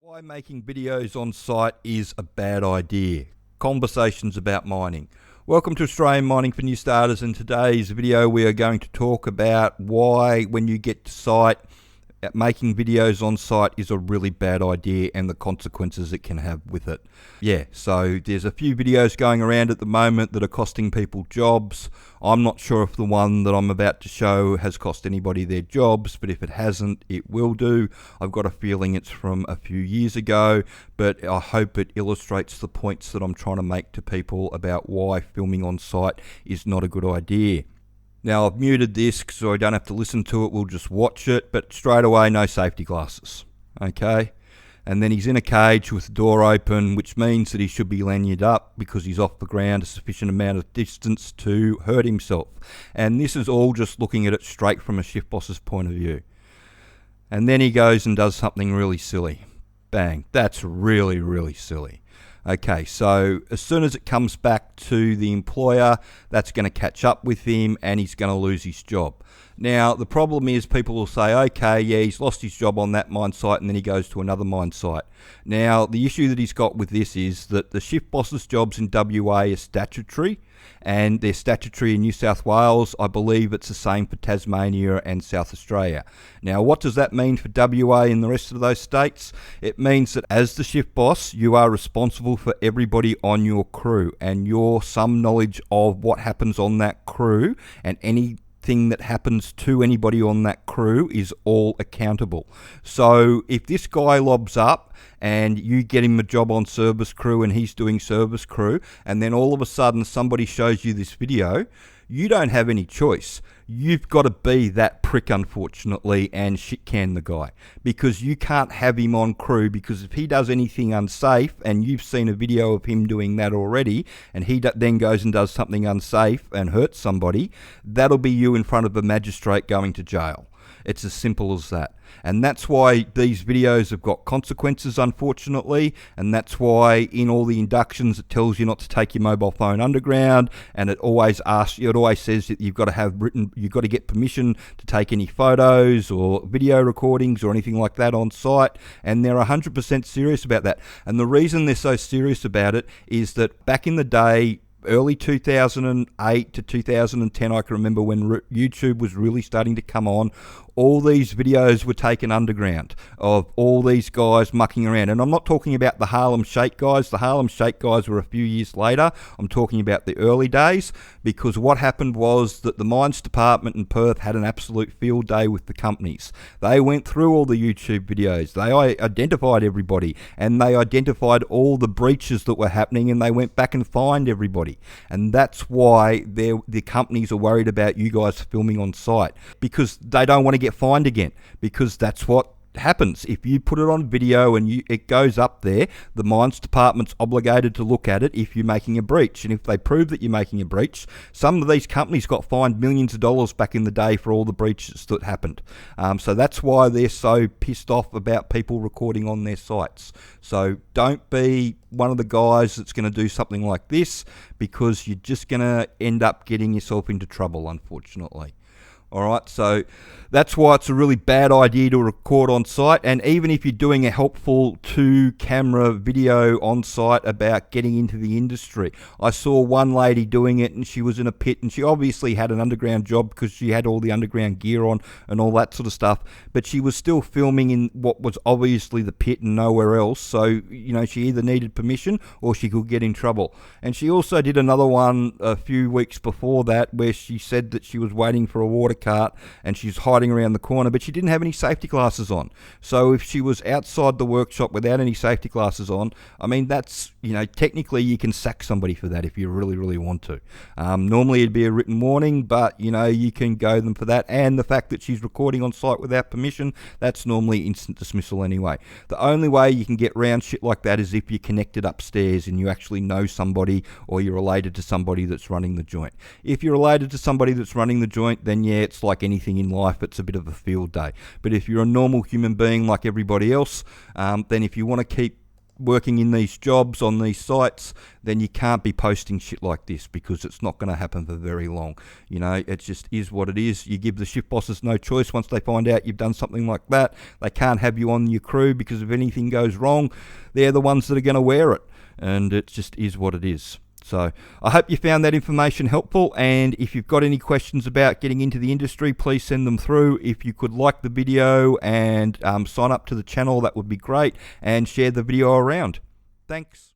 Why making videos on site is a bad idea. Conversations about mining. Welcome to Australian Mining for New Starters. In today's video we are going to talk about why when you get to site, making videos on site is a really bad idea and the consequences it can have with it. So there's a few videos going around at the moment that are costing people jobs. I'm not sure if the one that I'm about to show has cost anybody their jobs, but if it hasn't, it will do. I've got a feeling it's from a few years ago, but I hope it illustrates the points that I'm trying to make to people about why filming on site is not a good idea. Now I've muted this so I don't have to listen to it, we'll just watch it, but straight away no safety glasses, okay? And then he's in a cage with the door open, which means that he should be lanyarded up because he's off the ground a sufficient amount of distance to hurt himself. And this is all just looking at it straight from a shift boss's point of view. And then he goes and does something really silly. Bang, that's really, really silly. Okay, so as soon as it comes back to the employer, that's going to catch up with him and he's going to lose his job. Now, the problem is people will say, okay, yeah, he's lost his job on that mine site and then he goes to another mine site. Now, the issue that he's got with this is that the shift boss's jobs in WA are statutory and they're statutory in New South Wales. I believe it's the same for Tasmania and South Australia. Now, what does that mean for WA and the rest of those states? It means that as the shift boss, you are responsible for everybody on your crew and your some knowledge of what happens on that crew and anything that happens to anybody on that crew is all accountable. So if this guy lobs up and you get him a job on service crew and he's doing service crew and then all of a sudden somebody shows you this video, you don't have any choice. You've got to be that prick, unfortunately, and shit can the guy because you can't have him on crew, because if he does anything unsafe and you've seen a video of him doing that already and he then goes and does something unsafe and hurts somebody, that'll be you in front of a magistrate going to jail. It's as simple as that. And that's why these videos have got consequences, unfortunately, and that's why in all the inductions it tells you not to take your mobile phone underground, and it always asks you, it always says that you've got to get permission to take any photos or video recordings or anything like that on site, and they're 100% serious about that. And the reason they're so serious about it is that back in the day, early 2008 to 2010, I can remember when YouTube was really starting to come on, all these videos were taken underground of all these guys mucking around. And I'm not talking about the Harlem Shake guys. The Harlem Shake guys were a few years later. I'm talking about the early days, because what happened was that the mines department in Perth had an absolute field day with the companies. They went through all the YouTube videos. They identified everybody and they identified all the breaches that were happening and they went back and fined everybody. And that's why the companies are worried about you guys filming on site, because they don't want to get fined again, because that's what happens. If you put it on video and it goes up there, the mines department's obligated to look at it if you're making a breach. And if they prove that you're making a breach, some of these companies got fined millions of dollars back in the day for all the breaches that happened. So that's why they're so pissed off about people recording on their sites. So don't be one of the guys that's going to do something like this, because you're just going to end up getting yourself into trouble, unfortunately. Alright, so that's why it's a really bad idea to record on site. And even if you're doing a helpful 2-camera video on site about getting into the industry, I saw one lady doing it and she was in a pit and she obviously had an underground job because she had all the underground gear on and all that sort of stuff, but she was still filming in what was obviously the pit and nowhere else. So, she either needed permission or she could get in trouble. And she also did another one a few weeks before that where she said that she was waiting for a water cart and she's hiding around the corner, but she didn't have any safety glasses on. So if she was outside the workshop without any safety glasses on, I mean, that's, technically you can sack somebody for that if you really, really want to. Normally it'd be a written warning, but you can go them for that. And the fact that she's recording on site without permission, that's normally instant dismissal anyway. The only way you can get around shit like that is if you're connected upstairs and you actually know somebody or you're related to somebody that's running the joint. If you're related to somebody that's running the joint, then yeah, it's like anything in life, it's a bit of a field day. But if you're a normal human being like everybody else, then if you want to keep working in these jobs on these sites, then you can't be posting shit like this, because it's not going to happen for very long. You know, it just is what it is. You give the shift bosses no choice. Once they find out you've done something like that, they can't have you on your crew, because if anything goes wrong, they're the ones that are going to wear it. And it just is what it is. So I hope you found that information helpful, and if you've got any questions about getting into the industry, please send them through. If you could like the video and sign up to the channel, that would be great, and share the video around. Thanks.